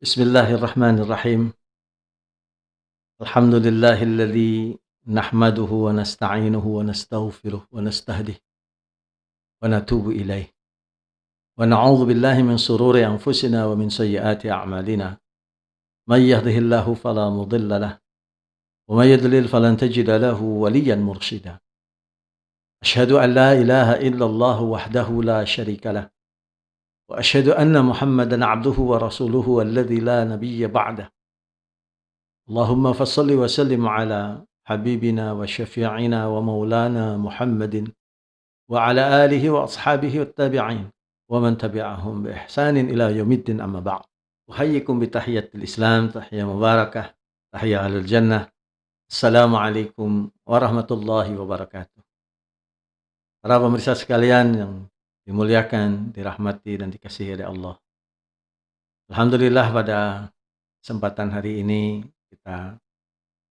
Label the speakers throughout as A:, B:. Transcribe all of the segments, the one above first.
A: Bismillahirrahmanirrahim. Alhamdulillahilladzi nahmaduhu wa nasta'inuhu wa nastaghfiruh wa nastahdih wa natubu ilaih. Wa na'udzu billahi min sururi anfusina wa min sayyiati a'malina. May yahdihillahu fala mudilla lah wa may yudlil falan tajida lahu waliyyan mursyida. Asyhadu an la ilaha illallah wahdahu la syarika lah wa asyhadu anna Muhammadan 'abduhu wa rasuluhu alladzi la nabiyya ba'dah. Allahumma fassalli wa sallim ala habibina wa syafi'ina wa maulana Muhammadin wa ala alihi wa ashabihi wa tabi'in wa man tabi'ahum bi ihsanin ila yaumiddin amma ba'd. Uhayyikum bi tahiyyatil Islam, tahiyya mubarakah, tahiyya ahlul jannah. Assalamualaikum warahmatullahi wabarakatuh. Para pemirsa sekalian yang dimuliakan, dirahmati dan dikasihi oleh Allah. Alhamdulillah pada kesempatan hari ini kita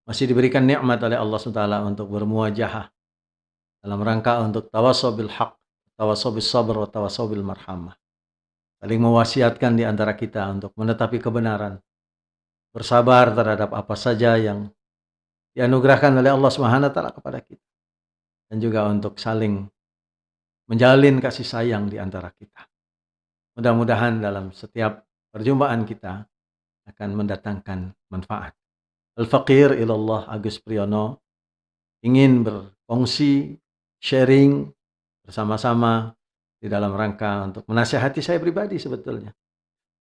A: masih diberikan nikmat oleh Allah SWT untuk bermuajahah dalam rangka untuk tawassaw bil haq, tawassaw bis sabr, wa tawassaw bil marhamah. Saling mewasiatkan di antara kita untuk menetapi kebenaran, bersabar terhadap apa saja yang dianugerahkan oleh Allah SWT kepada kita, dan juga untuk saling menjalin kasih sayang di antara kita. Mudah-mudahan dalam setiap perjumpaan kita akan mendatangkan manfaat. Al-Faqir ilallah Agus Priyono ingin berkongsi, sharing bersama-sama di dalam rangka untuk menasihati saya pribadi sebetulnya.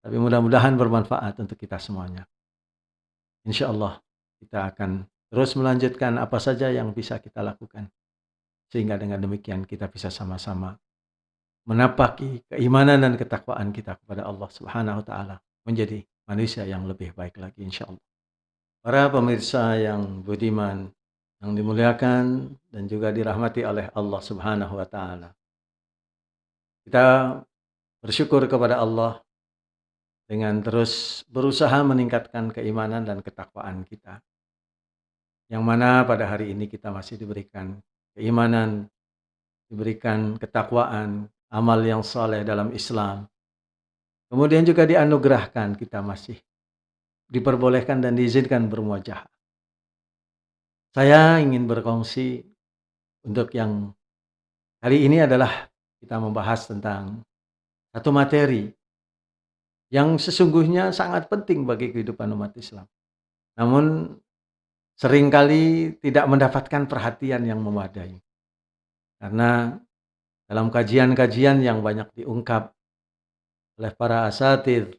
A: Tapi mudah-mudahan bermanfaat untuk kita semuanya. Insya Allah kita akan terus melanjutkan apa saja yang bisa kita lakukan. Sehingga dengan demikian kita bisa sama-sama menapaki keimanan dan ketakwaan kita kepada Allah Subhanahu wa Ta'ala, menjadi manusia yang lebih baik lagi insya Allah. Para pemirsa yang budiman, yang dimuliakan dan juga dirahmati oleh Allah Subhanahu wa Ta'ala. Kita bersyukur kepada Allah dengan terus berusaha meningkatkan keimanan dan ketakwaan kita. Yang mana pada hari ini kita masih diberikan keimanan, diberikan ketakwaan, amal yang saleh dalam Islam. Kemudian juga dianugerahkan kita masih diperbolehkan dan diizinkan bermuajahah. Saya ingin berkongsi untuk yang hari ini adalah kita membahas tentang satu materi yang sesungguhnya sangat penting bagi kehidupan umat Islam. Namun seringkali tidak mendapatkan perhatian yang memadai. Karena dalam kajian-kajian yang banyak diungkap oleh para asatidz,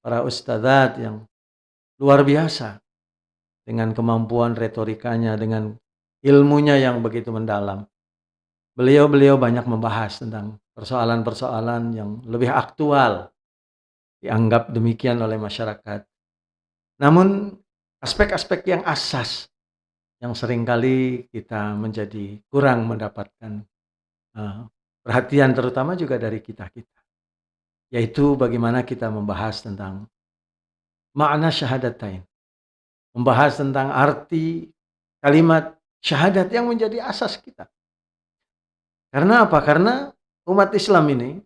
A: para ustadzat yang luar biasa dengan kemampuan retorikanya, dengan ilmunya yang begitu mendalam. Beliau banyak membahas tentang persoalan-persoalan yang lebih aktual, dianggap demikian oleh masyarakat. Namun aspek-aspek yang asas yang seringkali kita menjadi kurang mendapatkan perhatian, terutama juga dari kita-kita. Yaitu bagaimana kita membahas tentang makna syahadatain. Membahas tentang arti kalimat syahadat yang menjadi asas kita. Karena apa? Karena umat Islam ini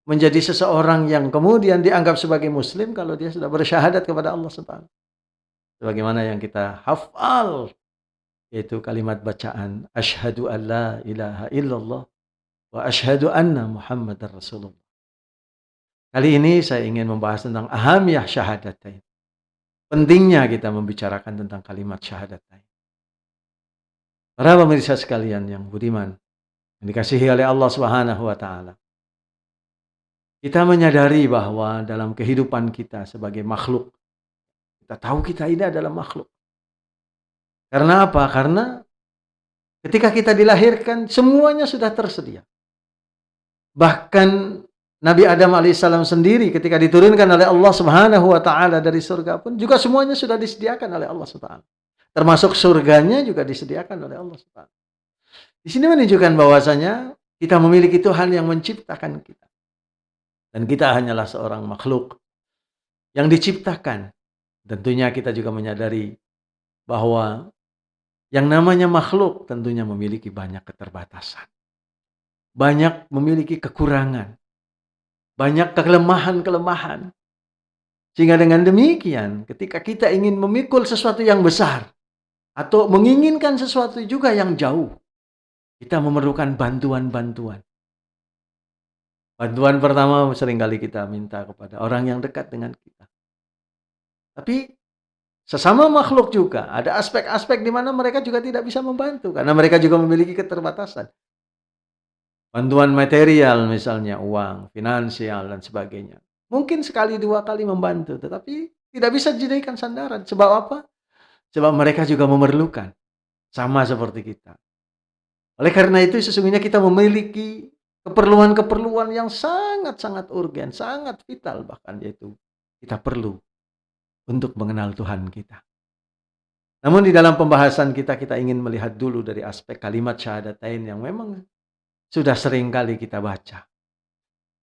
A: menjadi seseorang yang kemudian dianggap sebagai muslim kalau dia sudah bersyahadat kepada Allah SWT. Sebagaimana yang kita hafal, yaitu kalimat bacaan asyhadu an la ilaha illallah wa asyhadu anna Muhammadar Rasulullah. Kali ini saya ingin membahas tentang ahamiyah syahadatain. Pentingnya kita membicarakan tentang kalimat syahadatain. Para pemirsa sekalian yang budiman, yang dikasihi oleh Allah Subhanahu wa Ta'ala. Kita menyadari bahwa dalam kehidupan kita sebagai makhluk, kita tahu kita ini adalah makhluk. Karena apa? Karena ketika kita dilahirkan, semuanya sudah tersedia. Bahkan Nabi Adam alaihissalam sendiri ketika diturunkan oleh Allah Subhanahu wa Ta'ala dari surga pun juga semuanya sudah disediakan oleh Allah SWT. Termasuk surganya juga disediakan oleh Allah SWT. Di sini menunjukkan bahwasanya kita memiliki Tuhan yang menciptakan kita. Dan kita hanyalah seorang makhluk yang diciptakan. Tentunya kita juga menyadari bahwa yang namanya makhluk tentunya memiliki banyak keterbatasan. Banyak memiliki kekurangan. Banyak kelemahan-kelemahan. Sehingga dengan demikian, ketika kita ingin memikul sesuatu yang besar, atau menginginkan sesuatu juga yang jauh, kita memerlukan bantuan-bantuan. Bantuan pertama seringkali kita minta kepada orang yang dekat dengan kita. Tapi sesama makhluk juga, ada aspek-aspek di mana mereka juga tidak bisa membantu, karena mereka juga memiliki keterbatasan. Bantuan material misalnya, uang, finansial, dan sebagainya. Mungkin sekali dua kali membantu, tetapi tidak bisa dijadikan sandaran. Sebab apa? Sebab mereka juga memerlukan, sama seperti kita. Oleh karena itu sesungguhnya kita memiliki keperluan-keperluan yang sangat-sangat urgen, sangat vital bahkan, yaitu kita perlu untuk mengenal Tuhan kita. Namun di dalam pembahasan kita ingin melihat dulu dari aspek kalimat syahadatain yang memang sudah sering kali kita baca.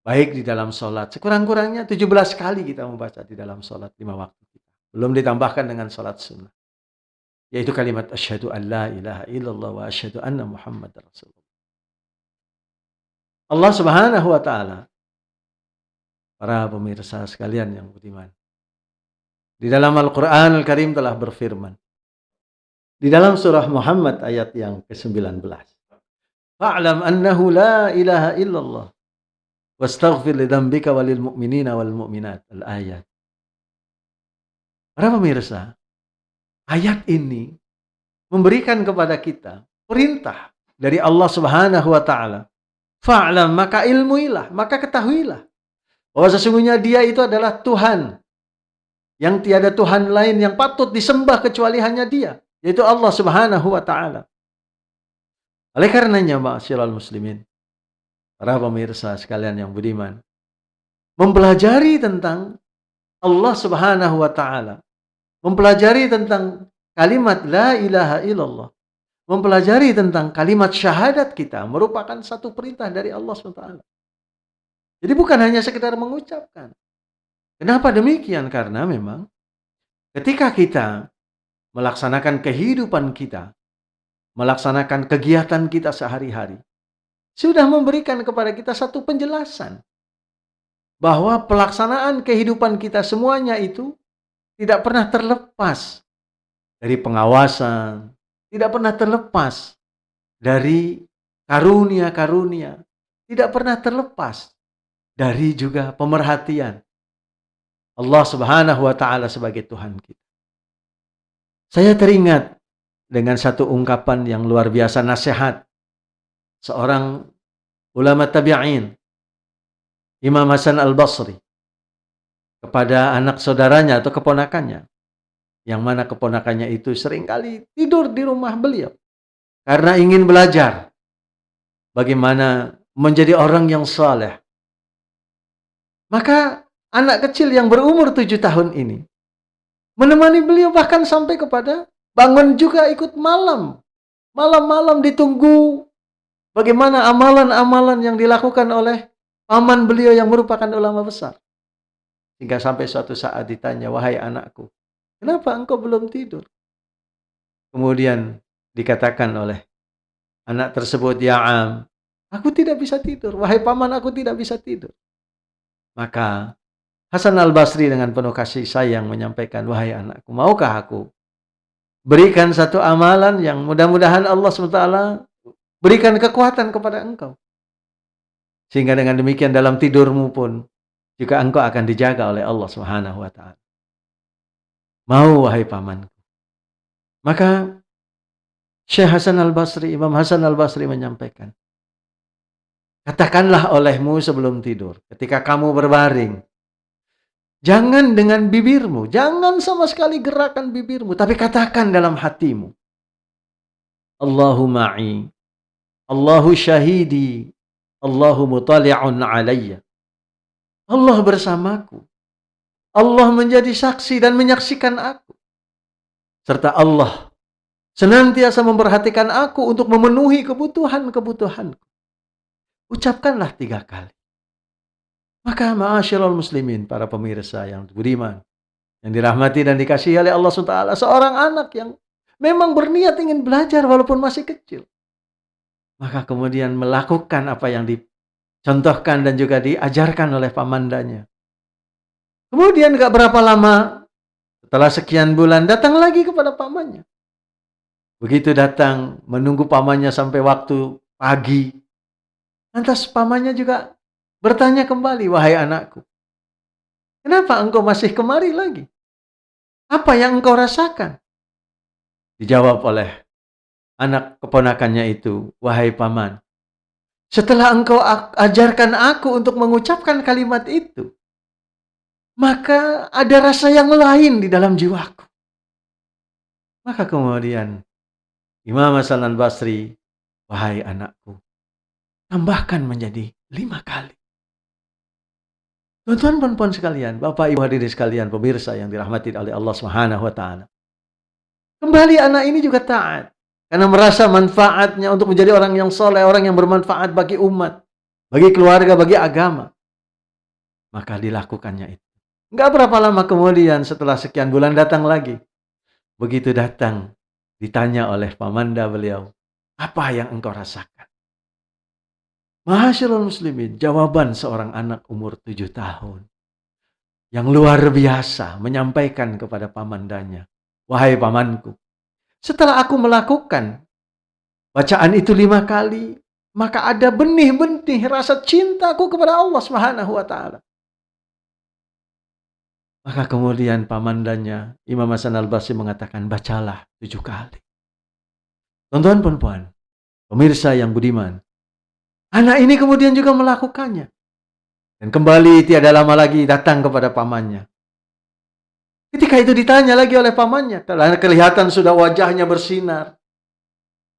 A: Baik di dalam sholat, sekurang-kurangnya 17 kali kita membaca di dalam sholat 5 waktu kita. Belum ditambahkan dengan sholat sunnah. Yaitu kalimat asyhadu an la ilaha illallah wa asyhadu anna Muhammad Rasulullah. Allah Subhanahu wa taala, para pemirsa sekalian yang budiman, di dalam Al-Qur'an Al-Karim telah berfirman di dalam surah Muhammad ayat yang ke-19. Fa'lam annahu la ilaha illallah wastaghfir li dzambika walil mu'minina wal mu'minat. Al-ayat. Para pemirsa, ayat ini memberikan kepada kita perintah dari Allah Subhanahu wa taala. Fa'lam, maka ilmuilah, maka ketahuilah bahwa sesungguhnya Dia itu adalah Tuhan yang tiada Tuhan lain yang patut disembah kecuali hanya Dia, yaitu Allah Subhanahu wa taala. Oleh karenanya, ma'asyiral muslimin, para pemirsa sekalian yang budiman, mempelajari tentang Allah Subhanahu wa taala, mempelajari tentang kalimat la ilaha illallah, mempelajari tentang kalimat syahadat kita merupakan satu perintah dari Allah SWT. Jadi bukan hanya sekedar mengucapkan. Kenapa demikian? Karena memang ketika kita melaksanakan kehidupan kita, melaksanakan kegiatan kita sehari-hari, sudah memberikan kepada kita satu penjelasan bahwa pelaksanaan kehidupan kita semuanya itu tidak pernah terlepas dari pengawasan, tidak pernah terlepas dari karunia-karunia, tidak pernah terlepas dari juga pemerhatian Allah Subhanahu wa taala sebagai Tuhan kita. Saya teringat dengan satu ungkapan yang luar biasa, nasihat seorang ulama tabi'in, Imam Hasan Al-Basri, kepada anak saudaranya atau keponakannya, yang mana keponakannya itu seringkali tidur di rumah beliau karena ingin belajar bagaimana menjadi orang yang saleh. Maka anak kecil yang berumur 7 tahun ini menemani beliau, bahkan sampai kepada bangun juga ikut malam-malam ditunggu bagaimana amalan-amalan yang dilakukan oleh paman beliau yang merupakan ulama besar. Hingga sampai suatu saat ditanya, "Wahai anakku, kenapa engkau belum tidur?" Kemudian dikatakan oleh anak tersebut, "Ya am, aku tidak bisa tidur. Wahai paman, aku tidak bisa tidur." Maka Hasan Al-Basri dengan penuh kasih sayang menyampaikan, "Wahai anakku, maukah aku berikan satu amalan yang mudah-mudahan Allah SWT berikan kekuatan kepada engkau, sehingga dengan demikian dalam tidurmu pun juga engkau akan dijaga oleh Allah Subhanahu wa taala." Mau, wahai pamanku. Maka Syekh Hasan Al-Basri, Imam Hasan Al-Basri menyampaikan, katakanlah olehmu sebelum tidur, ketika kamu berbaring, jangan dengan bibirmu, jangan sama sekali gerakan bibirmu, tapi katakan dalam hatimu, Allahu ma'i, Allahu syahidi, Allahu mutali'un alayya. Allah bersamaku. Allah menjadi saksi dan menyaksikan aku. Serta Allah senantiasa memperhatikan aku untuk memenuhi kebutuhan-kebutuhanku. Ucapkanlah 3 kali. Maka ma'asyiral muslimin, para pemirsa yang budiman, yang dirahmati dan dikasihi oleh Allah SWT, seorang anak yang memang berniat ingin belajar walaupun masih kecil, maka kemudian melakukan apa yang dicontohkan dan juga diajarkan oleh pamandanya. Kemudian gak berapa lama, setelah sekian bulan, datang lagi kepada pamannya. Begitu datang, menunggu pamannya sampai waktu pagi. Lantas pamannya juga bertanya kembali, wahai anakku, kenapa engkau masih kemari lagi? Apa yang engkau rasakan? Dijawab oleh anak keponakannya itu, wahai paman, setelah engkau ajarkan aku untuk mengucapkan kalimat itu, maka ada rasa yang lain di dalam jiwaku. Maka kemudian Imam Hasan al-Basri, wahai anakku, tambahkan menjadi 5 kali. Tuan-tuan perempuan sekalian, Bapak Ibu hadirin sekalian, pemirsa yang dirahmati oleh Allah Subhanahu wa taala. Kembali anak ini juga taat karena merasa manfaatnya untuk menjadi orang yang soleh, orang yang bermanfaat bagi umat, bagi keluarga, bagi agama. Maka dilakukannya itu. Enggak berapa lama kemudian setelah sekian bulan datang lagi. Begitu datang, ditanya oleh pamanda beliau, apa yang engkau rasakan? Ma'asyiral muslimin, jawaban seorang anak umur 7 tahun yang luar biasa menyampaikan kepada pamandanya, wahai pamanku, setelah aku melakukan bacaan itu 5 kali, maka ada benih-benih rasa cintaku kepada Allah Subhanahu wa taala. Maka kemudian pamandanya Imam Hasan al-Basri mengatakan, bacalah 7 kali. Tuan-tuan perempuan, pemirsa yang budiman, anak ini kemudian juga melakukannya. Dan kembali tiada lama lagi datang kepada pamannya. Ketika itu ditanya lagi oleh pamannya, karena kelihatan sudah wajahnya bersinar.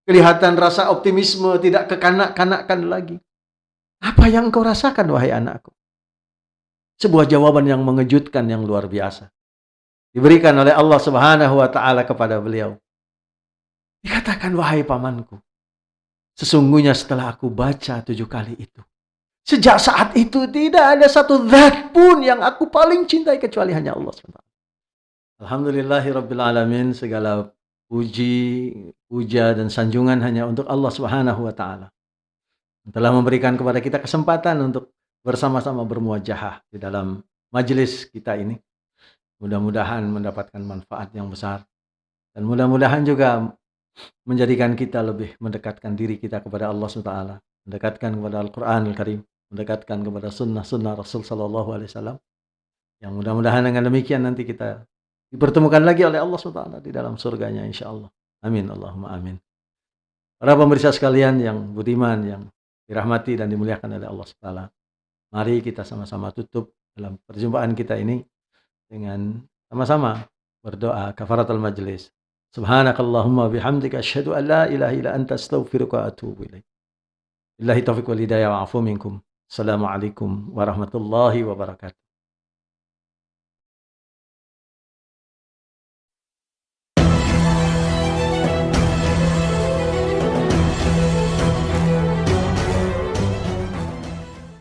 A: Kelihatan rasa optimisme, tidak kekanak-kanakan lagi. Apa yang engkau rasakan, wahai anakku? Sebuah jawaban yang mengejutkan, yang luar biasa. Diberikan oleh Allah Subhanahu wa taala kepada beliau. Dikatakan, wahai pamanku, sesungguhnya setelah aku baca 7 kali itu, sejak saat itu tidak ada satu zat pun yang aku paling cintai kecuali hanya Allah SWT. Alhamdulillahirabbil alamin, segala puji, puja dan sanjungan hanya untuk Allah Subhanahu wa taala. Telah memberikan kepada kita kesempatan untuk bersama-sama bermuajahah di dalam majelis kita ini. Mudah-mudahan mendapatkan manfaat yang besar dan mudah-mudahan juga menjadikan kita lebih mendekatkan diri kita kepada Allah SWT, mendekatkan kepada Al-Quran Al-Karim, mendekatkan kepada sunnah-sunnah Rasul Sallallahu Alaihi Wasallam. Yang mudah-mudahan dengan demikian nanti kita dipertemukan lagi oleh Allah SWT di dalam surganya insya Allah. Amin, Allahumma amin. Para pemirsa sekalian yang budiman, yang dirahmati dan dimuliakan oleh Allah SWT, mari kita sama-sama tutup dalam perjumpaan kita ini dengan sama-sama berdoa kafaratul majlis. Subhanakallahumma bihamdika asyhadu an la ilaha illa anta astaghfiruka wa atubu ilaik. Billahi taufiq wal hidayah wa afu minkum. Assalamualaikum warahmatullahi wabarakatuh.